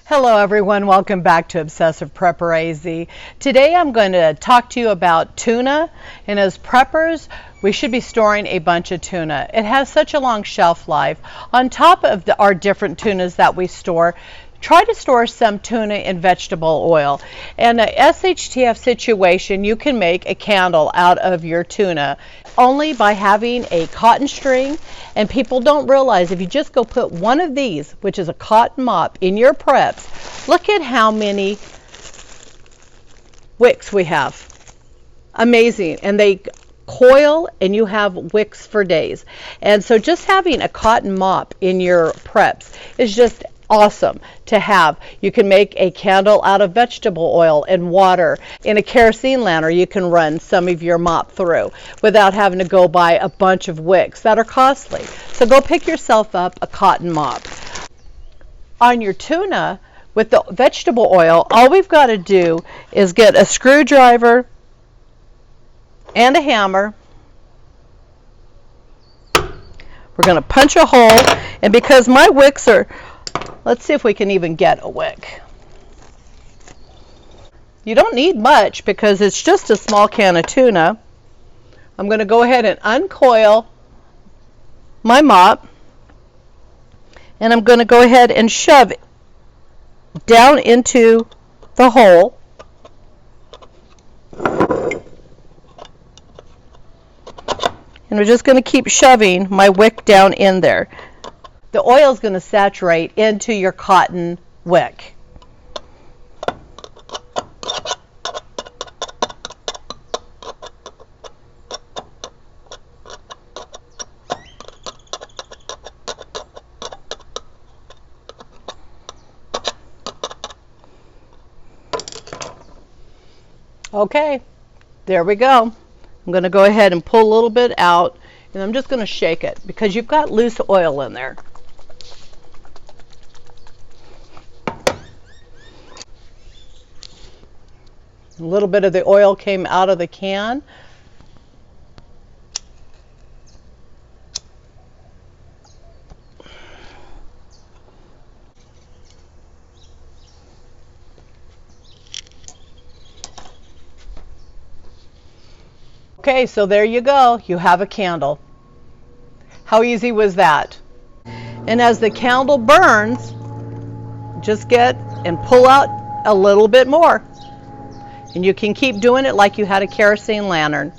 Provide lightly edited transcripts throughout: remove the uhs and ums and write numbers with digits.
Hello everyone, welcome back to Obsessive Prepper AZ. Today I'm going to talk to you about tuna, and as preppers we should be storing a bunch of tuna. It has such a long shelf life. On top of our different tunas that we store, try to store some tuna in vegetable oil. In a SHTF situation, you can make a candle out of your tuna only by having a cotton string, and people don't realize if you just go put one of these, which is a cotton mop, in your preps, look at how many wicks we have. Amazing. And they coil and you have wicks for days. And so just having a cotton mop in your preps is just awesome to have. You can make a candle out of vegetable oil and water. In a kerosene lantern, you can run some of your mop through without having to go buy a bunch of wicks that are costly. So go pick yourself up a cotton mop. On your tuna, with the vegetable oil, all we've got to do is get a screwdriver and a hammer. We're going to punch a hole, and because my wicks are, let's see if we can even get a wick. You don't need much because it's just a small can of tuna. I'm going to go ahead and uncoil my mop, and I'm going to go ahead and shove it down into the hole. And we're just going to keep shoving my wick down in there. The oil is going to saturate into your cotton wick. Okay, there we go. I'm going to go ahead and pull a little bit out, and I'm just going to shake it because you've got loose oil in there. A little bit of the oil came out of the can. Okay, so there you go. You have a candle. How easy was that? And as the candle burns, just get and pull out a little bit more. And you can keep doing it like you had a kerosene lantern.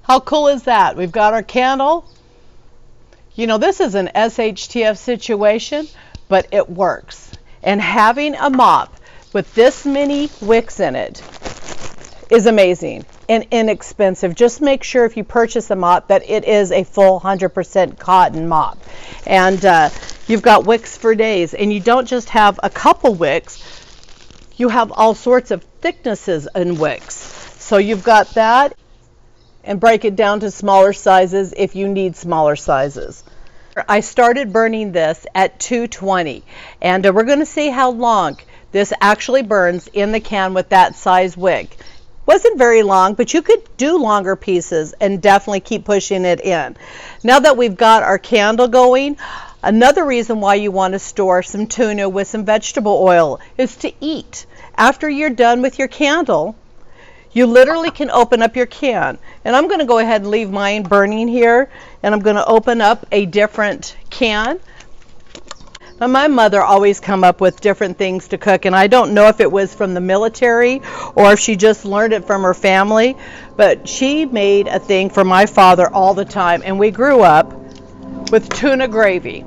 How cool is that? We've got our candle. You know, this is an SHTF situation, but it works. And having a mop with this many wicks in it is amazing and inexpensive. Just make sure if you purchase a mop that it is a full 100% cotton mop. And you've got wicks for days. And you don't just have a couple wicks. You have all sorts of thicknesses in wicks. So you've got that, and break it down to smaller sizes if you need smaller sizes. I started burning this at 220, and we're going to see how long this actually burns in the can with that size wick. Wasn't very long, but you could do longer pieces and definitely keep pushing it in. Now that we've got our candle going, another reason why you want to store some tuna with some vegetable oil is to eat. After you're done with your candle, you literally can open up your can. And I'm going to go ahead and leave mine burning here, and I'm going to open up a different can. Now, my mother always come up with different things to cook, and I don't know if it was from the military or if she just learned it from her family, but she made a thing for my father all the time, and we grew up with tuna gravy.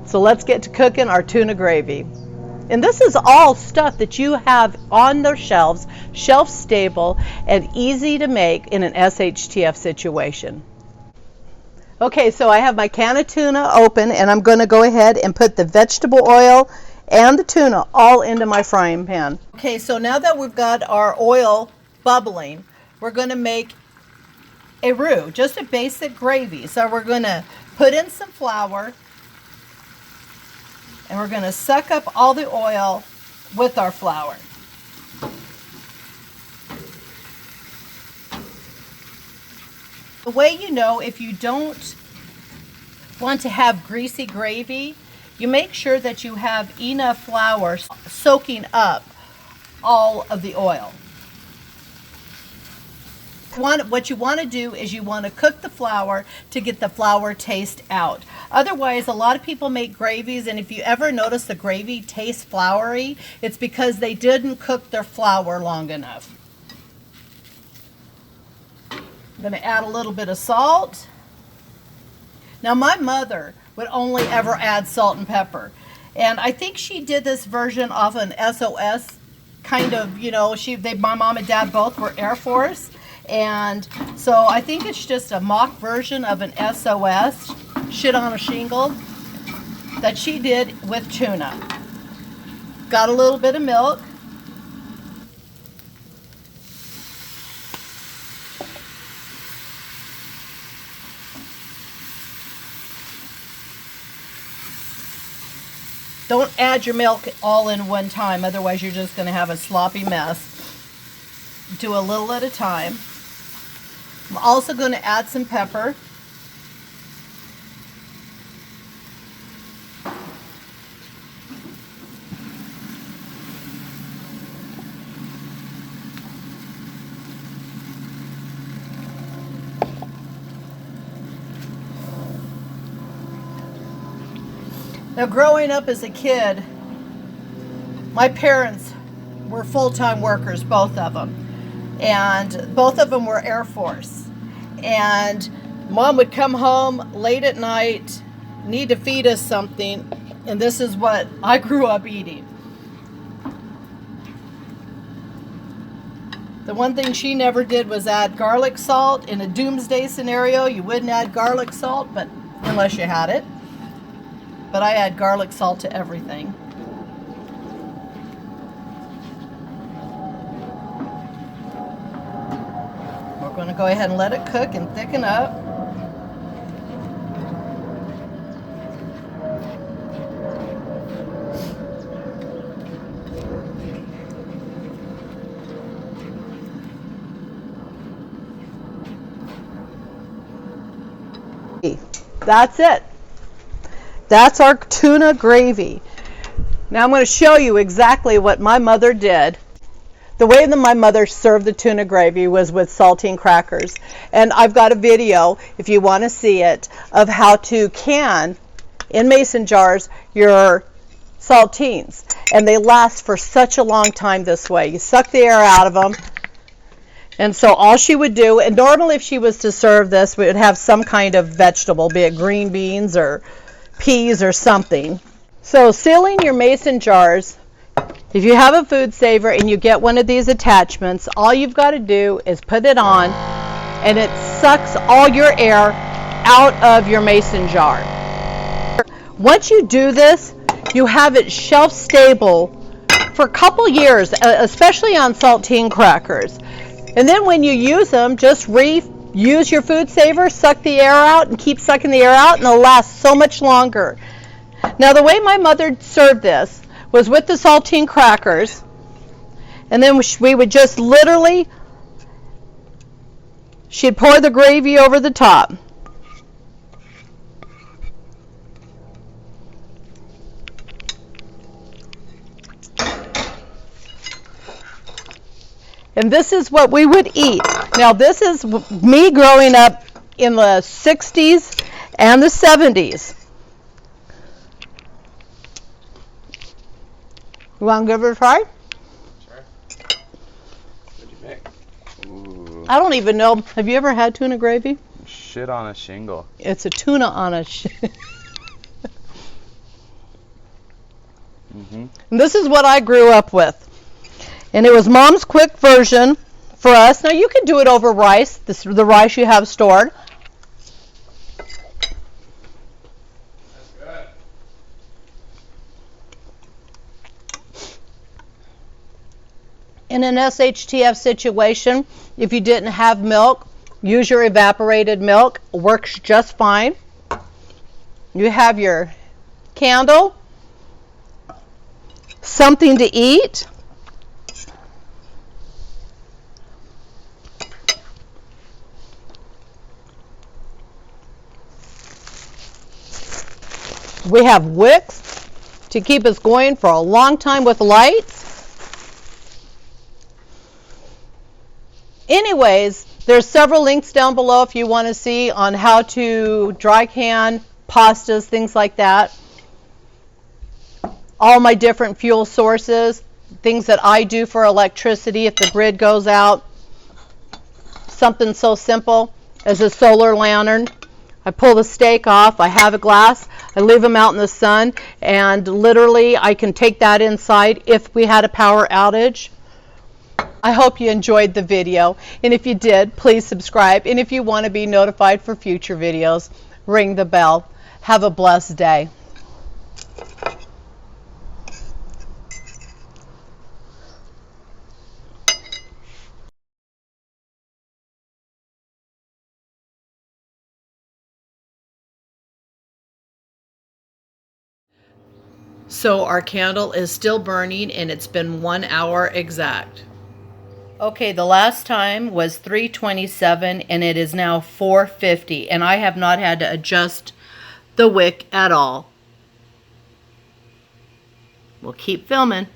So let's get to cooking our tuna gravy. And this is all stuff that you have on the shelves, shelf stable and easy to make in an SHTF situation. Okay, so I have my can of tuna open, and I'm going to go ahead and put the vegetable oil and the tuna all into my frying pan. Okay, so now that we've got our oil bubbling, we're going to make a roux, just a basic gravy. So we're going to put in some flour, and we're going to suck up all the oil with our flour. The way you know if you don't want to have greasy gravy, you make sure that you have enough flour soaking up all of the oil. What you want to do is you want to cook the flour to get the flour taste out. Otherwise, a lot of people make gravies, and if you ever notice the gravy tastes floury, it's because they didn't cook their flour long enough. I'm going to add a little bit of salt. Now, my mother would only ever add salt and pepper, and I think she did this version off an SOS kind of, you know, my mom and dad both were Air Force. And so I think it's just a mock version of an SOS, shit on a shingle, that she did with tuna. Got a little bit of milk. Don't add your milk all in one time, otherwise you're just going to have a sloppy mess. Do a little at a time. I'm also going to add some pepper. Now, growing up as a kid, my parents were full-time workers, both of them. And both of them were Air Force. And Mom would come home late at night, need to feed us something, and this is what I grew up eating. The one thing she never did was add garlic salt. In a doomsday scenario, you wouldn't add garlic salt, but unless you had it. But I add garlic salt to everything. We're going to go ahead and let it cook and thicken up. That's it. That's our tuna gravy. Now I'm going to show you exactly what my mother did. The way that my mother served the tuna gravy was with saltine crackers. And I've got a video, if you want to see it, of how to can, in mason jars, your saltines. And they last for such a long time this way. You suck the air out of them. And so all she would do, and normally if she was to serve this, we would have some kind of vegetable, be it green beans or peas or something. So sealing your mason jars, if you have a FoodSaver and you get one of these attachments, all you've got to do is put it on and it sucks all your air out of your mason jar. Once you do this, you have it shelf stable for a couple years, especially on saltine crackers. And then when you use them, just use your FoodSaver, suck the air out, and keep sucking the air out, and it'll last so much longer. Now, the way my mother served this was with the saltine crackers, and then we would just literally, she'd pour the gravy over the top. And this is what we would eat. Now, this is me growing up in the 60s and the 70s. You want to give it a try? Sure. What'd you pick? Ooh. I don't even know. Have you ever had tuna gravy? Shit on a shingle. It's a tuna on a Mm-hmm. And this is what I grew up with. And it was Mom's quick version for us. Now, you can do it over rice, the rice you have stored. That's good. In an SHTF situation, if you didn't have milk, use your evaporated milk. Works just fine. You have your candle, something to eat. We have wicks to keep us going for a long time with lights. Anyways, there's several links down below if you want to see on how to dry can pastas, things like that. All my different fuel sources, things that I do for electricity if the grid goes out. Something so simple as a solar lantern. I pull the stake off, I have a glass, I leave them out in the sun, and literally I can take that inside if we had a power outage. I hope you enjoyed the video, and if you did, please subscribe, and if you want to be notified for future videos, ring the bell. Have a blessed day. So our candle is still burning, and it's been 1 hour exact. Okay, the last time was 3:27 and it is now 4:50, and I have not had to adjust the wick at all. We'll keep filming.